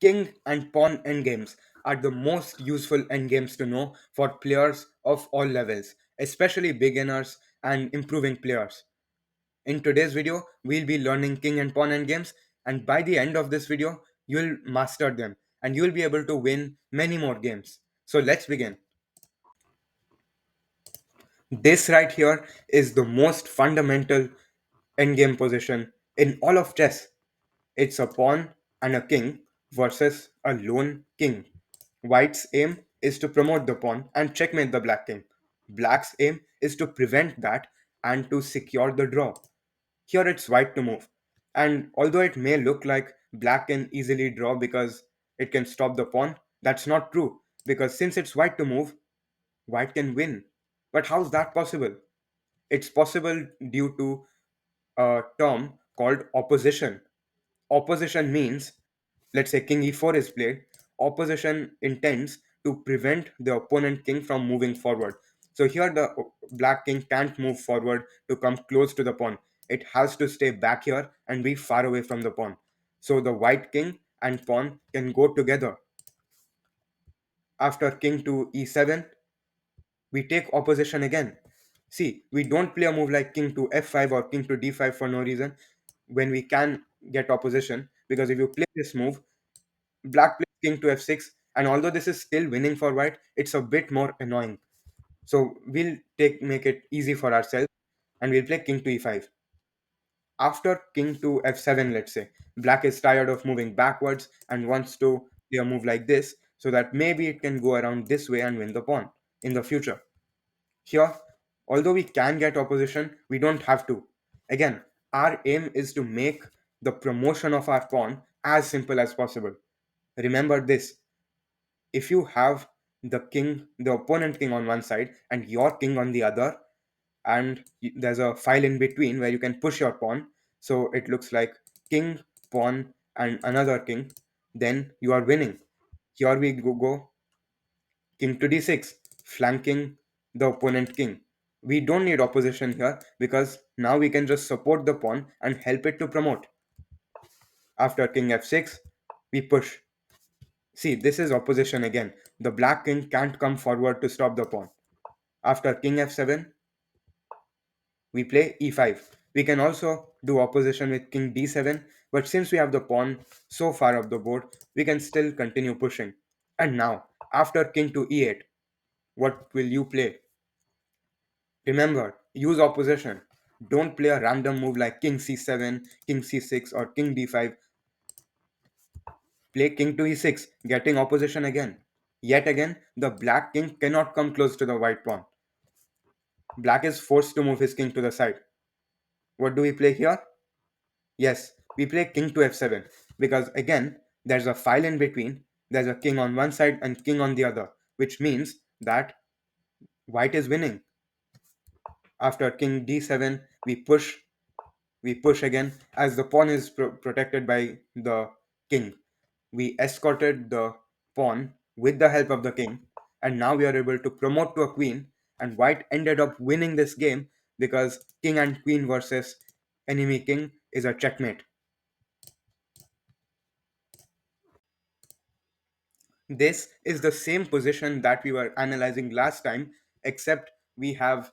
King and pawn endgames are the most useful endgames to know for players of all levels, especially beginners and improving players. In today's video, we'll be learning king and pawn endgames, and by the end of this video, you'll master them and you'll be able to win many more games. So let's begin. This right here is the most fundamental endgame position in all of chess. It's a pawn and a king versus a lone king. White's aim is to promote the pawn and checkmate the black king. Black's aim is to prevent that and to secure the draw. Here it's white to move. And although it may look like black can easily draw because it can stop the pawn, that's not true. Because since it's white to move, white can win. But how's that possible? It's possible due to a term called opposition. Opposition means, let's say king e4 is played, opposition intends to prevent the opponent king from moving forward. So here the black king can't move forward to come close to the pawn. It has to stay back here and be far away from the pawn. So the white king and pawn can go together. After king to e7, we take opposition again. See, we don't play a move like king to f5 or king to d5 for no reason when we can get opposition, because if you play this move, black plays king to f6, and although this is still winning for white, it's a bit more annoying. So we'll take make it easy for ourselves and we'll play king to e5. After king to f7, let's say, black is tired of moving backwards and wants to play a move like this so that maybe it can go around this way and win the pawn in the future. Here, although we can get opposition, we don't have to. Again, our aim is to make the promotion of our pawn as simple as possible. Remember this: if you have the opponent king on one side and your king on the other, and there's a file in between where you can push your pawn, so it looks like king, pawn, and another king, then you are winning. Here we go king to d6, flanking the opponent king. We don't need opposition here because now we can just support the pawn and help it to promote. After king f6, we push. See, this is opposition again. The black king can't come forward to stop the pawn. After king f7, we play e5. We can also do opposition with king d7, but since we have the pawn so far up the board, we can still continue pushing. And now, after king to e8, what will you play? Remember, use opposition. Don't play a random move like king c7, king c6, or king d5. Play king to e6, getting opposition again. Yet again, the black king cannot come close to the white pawn. Black is forced to move his king to the side. What do we play here? Yes, we play king to f7 because again, there's a file in between. There's a king on one side and king on the other, which means that white is winning. After king d7, we push again as the pawn is protected by the king. We escorted the pawn with the help of the king, and now we are able to promote to a queen. And white ended up winning this game because king and queen versus enemy king is a checkmate. This is the same position that we were analyzing last time, except we have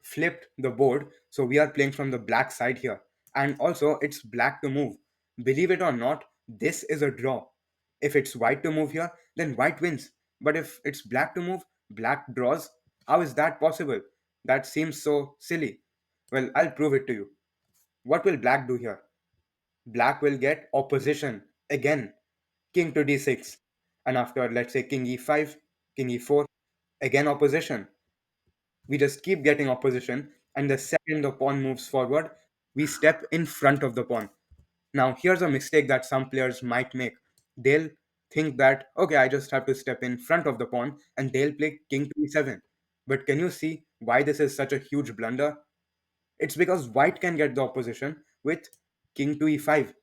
flipped the board. So we are playing from the black side here. And also, it's black to move. Believe it or not, this is a draw. If it's white to move here, then white wins. But if it's black to move, black draws. How is that possible? That seems so silly. Well, I'll prove it to you. What will black do here? Black will get opposition again, king to d6, and after, let's say, king e5, king e4, again opposition. We just keep getting opposition, and the second the pawn moves forward, we step in front of the pawn. Now here's a mistake that some players might make. They'll think that, okay, I just have to step in front of the pawn, and they'll play king to e7. But can you see why this is such a huge blunder? It's because white can get the opposition with king to e5.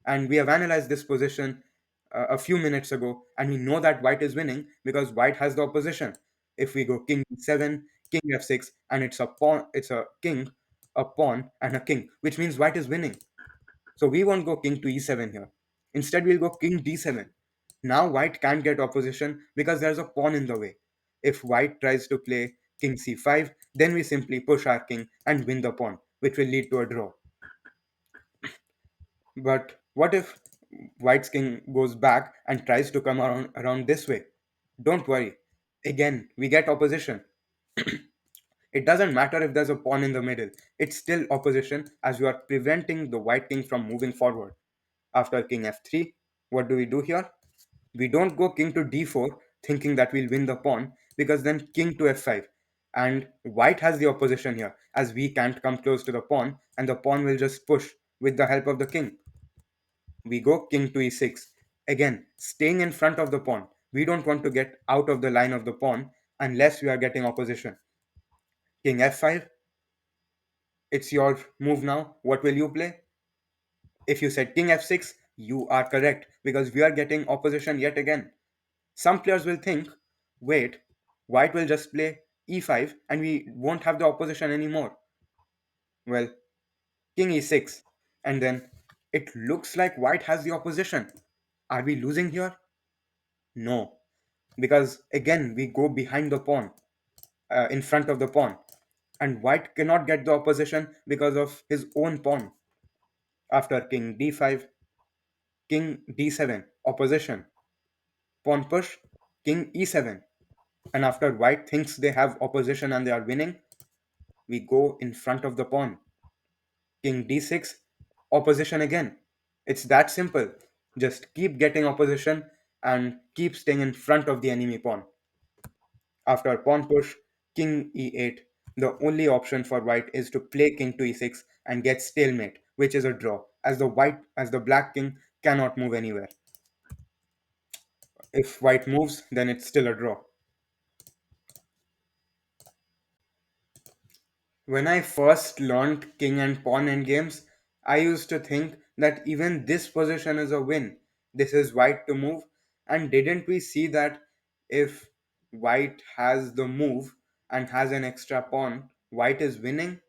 And we have analyzed this position a few minutes ago, and we know that white is winning because white has the opposition. If we go king e7, king f6, and it's a pawn, it's a king, a pawn, and a king, which means white is winning. So we won't go king to e7 here. Instead, we'll go king d7. Now white can't get opposition because there's a pawn in the way. If white tries to play king c5, then we simply push our king and win the pawn, which will lead to a draw. But what if white's king goes back and tries to come around this way? Don't worry. Again, we get opposition. It doesn't matter if there's a pawn in the middle. It's still opposition as you are preventing the white king from moving forward. After king f3, what do we do here? We don't go king to d4 thinking that we'll win the pawn because then king to f5. And white has the opposition here as we can't come close to the pawn and the pawn will just push with the help of the king. We go king to e6. Again, staying in front of the pawn. We don't want to get out of the line of the pawn unless we are getting opposition. King f5, it's your move now. What will you play? If you said king f6, you are correct because we are getting opposition yet again. Some players will think, wait, white will just play e5 and we won't have the opposition anymore. Well, king e6, and then it looks like white has the opposition. Are we losing here? No, because again we go behind the pawn, in front of the pawn, and white cannot get the opposition because of his own pawn. After king d5, king d7, opposition, pawn push, king e7, and after white thinks they have opposition and they are winning, we go in front of the pawn, king d6, opposition again. It's that simple. Just keep getting opposition and keep staying in front of the enemy pawn. After pawn push, king e8, the only option for white is to play king to e6 and get stalemate, which is a draw, as the black king cannot move anywhere. If white moves, then it's still a draw. When I first learned king and pawn endgames, I used to think that even this position is a win. This is white to move, and didn't we see that if white has the move and has an extra pawn, white is winning?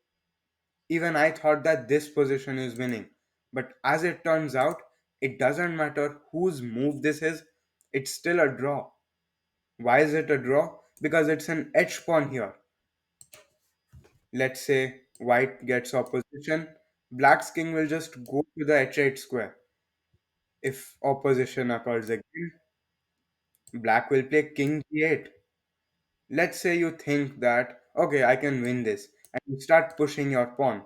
Even I thought that this position is winning. But as it turns out, it doesn't matter whose move this is, it's still a draw. Why is it a draw? Because it's an edge pawn here. Let's say white gets opposition, black's king will just go to the h8 square. If opposition occurs again, black will play king g8. Let's say you think that, okay, I can win this, and you start pushing your pawn.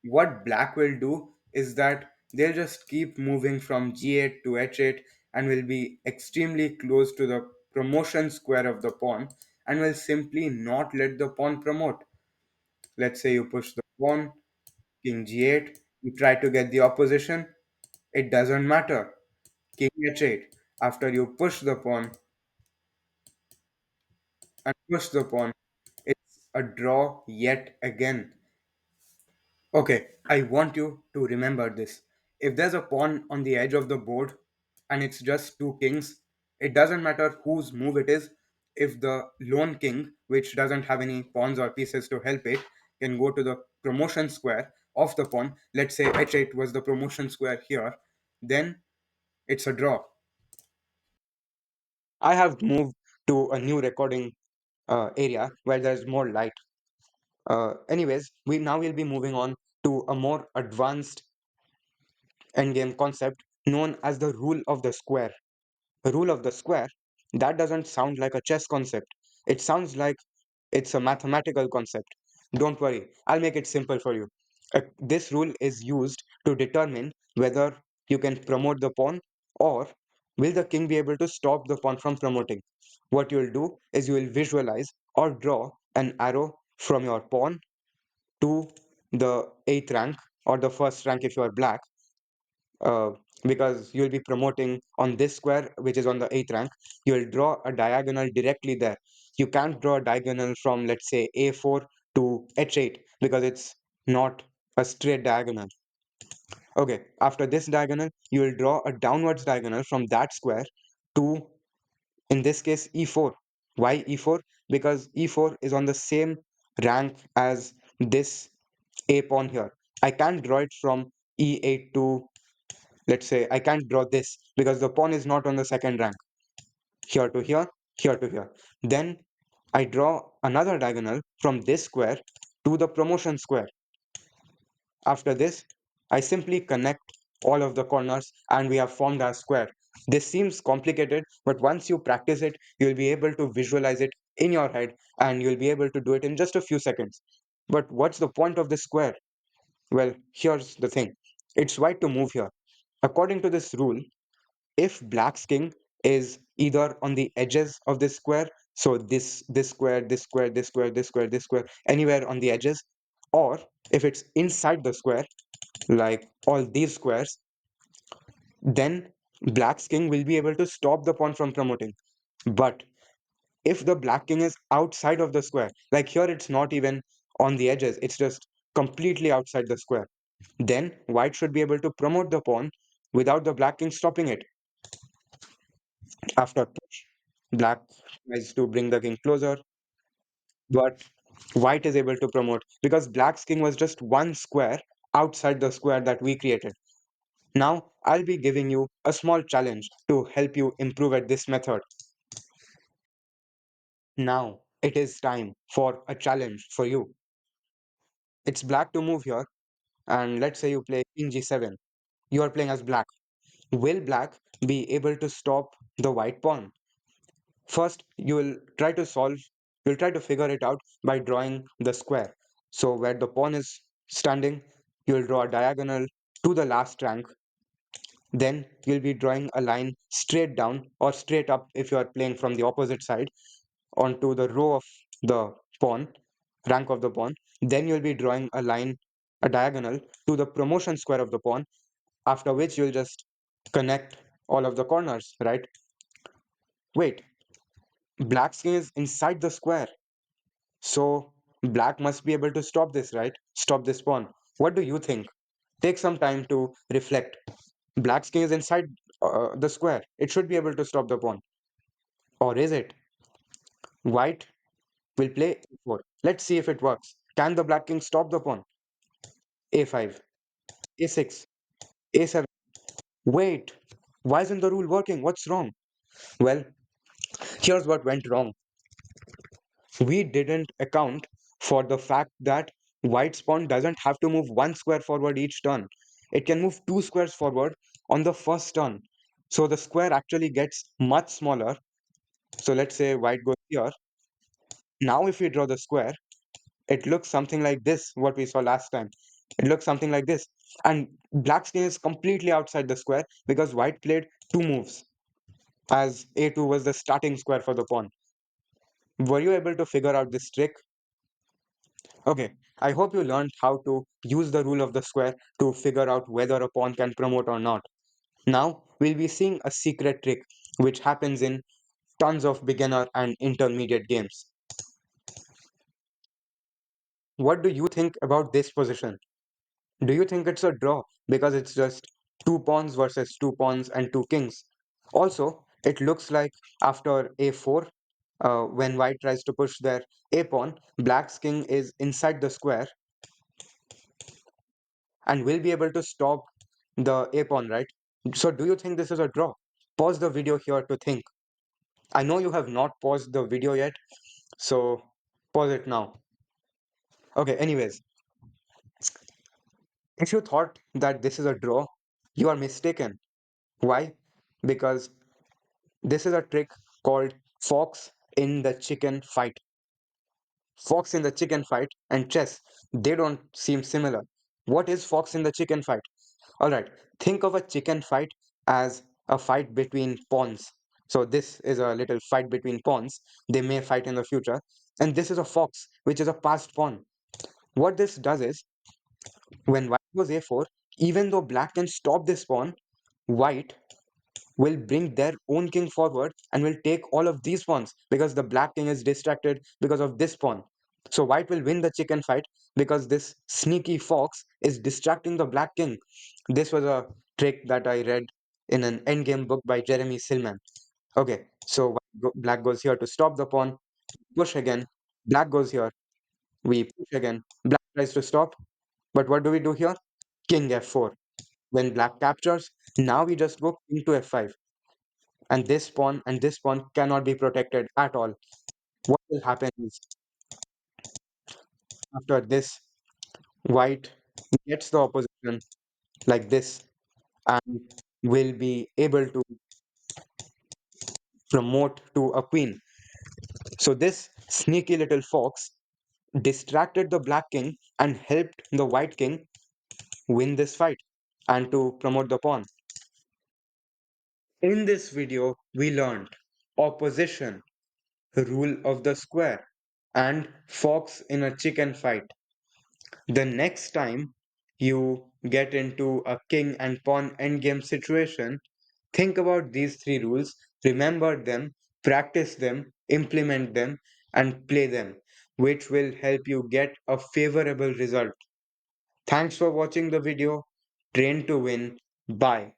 What black will do is that they'll just keep moving from g8 to h8 and will be extremely close to the promotion square of the pawn and will simply not let the pawn promote. Let's say you push the pawn, king g8, you try to get the opposition, it doesn't matter. King h8. After you push the pawn and push the pawn, it's a draw yet again. Okay, I want you to remember this. If there's a pawn on the edge of the board and it's just two kings, it doesn't matter whose move it is. If the lone king, which doesn't have any pawns or pieces to help it, can go to the promotion square of the pawn, let's say h8 was the promotion square here, then it's a draw. I have moved to a new recording area where there's more light. Anyways, we now will be moving on to a more advanced endgame concept known as the rule of the square. The rule of the square, that doesn't sound like a chess concept. It sounds like it's a mathematical concept. Don't worry, I'll make it simple for you. This rule is used to determine whether you can promote the pawn or will the king be able to stop the pawn from promoting. What you will do is you will visualize or draw an arrow from your pawn to the 8th rank or the first rank if you are black, uh, because you'll be promoting on this square which is on the 8th rank. You'll draw a diagonal directly there. You can't draw a diagonal from, let's say, a4 to h8 because it's not a straight diagonal. Okay, after this diagonal you will draw a downwards diagonal from that square to, in this case, e4. Why e4? Because e4 is on the same rank as this a pawn here. I can't draw it from e8 to Let's say I can't draw this because the pawn is not on the second rank. Here to here, here to here. Then I draw another diagonal from this square to the promotion square. After this, I simply connect all of the corners and we have formed our square. This seems complicated, but once you practice it, you'll be able to visualize it in your head and you'll be able to do it in just a few seconds. But what's the point of this square? Well, here's the thing. It's right to move here. According to this rule, if black's king is either on the edges of this square, so this square, this square, this square, this square, this square, anywhere on the edges, or if it's inside the square, like all these squares, then black's king will be able to stop the pawn from promoting. But if the black king is outside of the square, like here it's not even on the edges, it's just completely outside the square, then white should be able to promote the pawn without the black king stopping it. After push, black tries to bring the king closer, but white is able to promote because black's king was just one square outside the square that we created. Now, I'll be giving you a small challenge to help you improve at this method. Now, it is time for a challenge for you. It's black to move here, and let's say you play king g7. You are playing as black. Will black be able to stop the white pawn? First, you'll try to figure it out by drawing the square. So, where the pawn is standing, you'll draw a diagonal to the last rank. Then you'll be drawing a line straight down or straight up if you are playing from the opposite side onto the row of the pawn, rank of the pawn. Then you'll be drawing a line, a diagonal to the promotion square of the pawn, after which you'll just connect all of the corners, right? Wait, black's king is inside the square. So black must be able to stop this, right? Stop this pawn. What do you think? Take some time to reflect. Black's king is inside the square. It should be able to stop the pawn. Or is it? White will play a4. Let's see if it works. Can the black king stop the pawn? a5, a6, a7. Wait, why isn't the rule working? What's wrong? Well, here's what went wrong. We didn't account for the fact that white's pawn doesn't have to move one square forward each turn. It can move two squares forward on the first turn. So the square actually gets much smaller. So let's say white goes here. Now if we draw the square, it looks something like this, what we saw last time. It looks something like this. And black skin is completely outside the square because white played two moves, as a2 was the starting square for the pawn. Were you able to figure out this trick? Okay, I hope you learned how to use the rule of the square to figure out whether a pawn can promote or not. Now, we'll be seeing a secret trick which happens in tons of beginner and intermediate games. What do you think about this position? Do you think it's a draw because it's just two pawns versus two pawns and two kings? Also, it looks like after a4, when white tries to push their a pawn, black's king is inside the square and will be able to stop the a pawn, right? So, do you think this is a draw? Pause the video here to think. I know you have not paused the video yet, so pause it now. Okay, anyways, if you thought that this is a draw, you are mistaken. Why? Because this is a trick called fox in the chicken fight. Fox in the chicken fight and chess, they don't seem similar. What is fox in the chicken fight? Alright, think of a chicken fight as a fight between pawns. So this is a little fight between pawns. They may fight in the future. And this is a fox, which is a passed pawn. What this does is, when white goes a4, even though black can stop this pawn, white will bring their own king forward and will take all of these pawns because the black king is distracted because of this pawn. So white will win the chicken fight because this sneaky fox is distracting the black king. This was a trick that I read in an endgame book by Jeremy Silman. Okay, so black goes here to stop the pawn, push again, black goes here, we push again, black tries to stop, but what do we do here? King f4. When black captures, now we just go king to f5, and this pawn cannot be protected at all. What will happen is, after this, white gets the opposition like this and will be able to promote to a queen. So this sneaky little fox distracted the black king and helped the white king win this fight and to promote the pawn. In this video, we learned opposition, rule of the square, and fox in a chicken fight. The next time you get into a king and pawn endgame situation, think about these three rules, remember them, practice them, implement them, and play them, which will help you get a favorable result. Thanks for watching the video. Train to win. Bye.